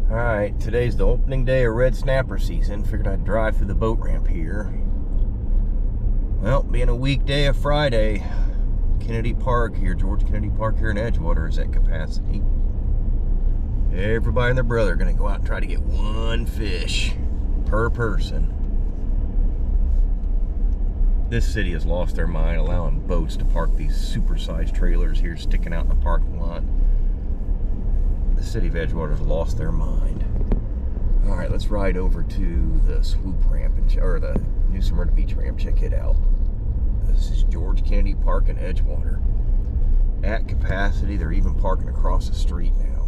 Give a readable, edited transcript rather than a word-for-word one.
Alright, today's the opening day of red snapper season. Figured I'd drive through the boat ramp here. Well, being a weekday of Friday, Kennedy Park here, George Kennedy Park here in Edgewater is at capacity. Everybody and their brother are going to go out and try to get one fish per person. This city has lost their mind, allowing boats to park these supersized trailers here sticking out in the parking lot. The city of Edgewater has lost their mind. All right, let's ride over to the swoop ramp, or the New Smyrna Beach ramp. Check it out. This is George Kennedy Park in Edgewater. At capacity, they're even parking across the street now.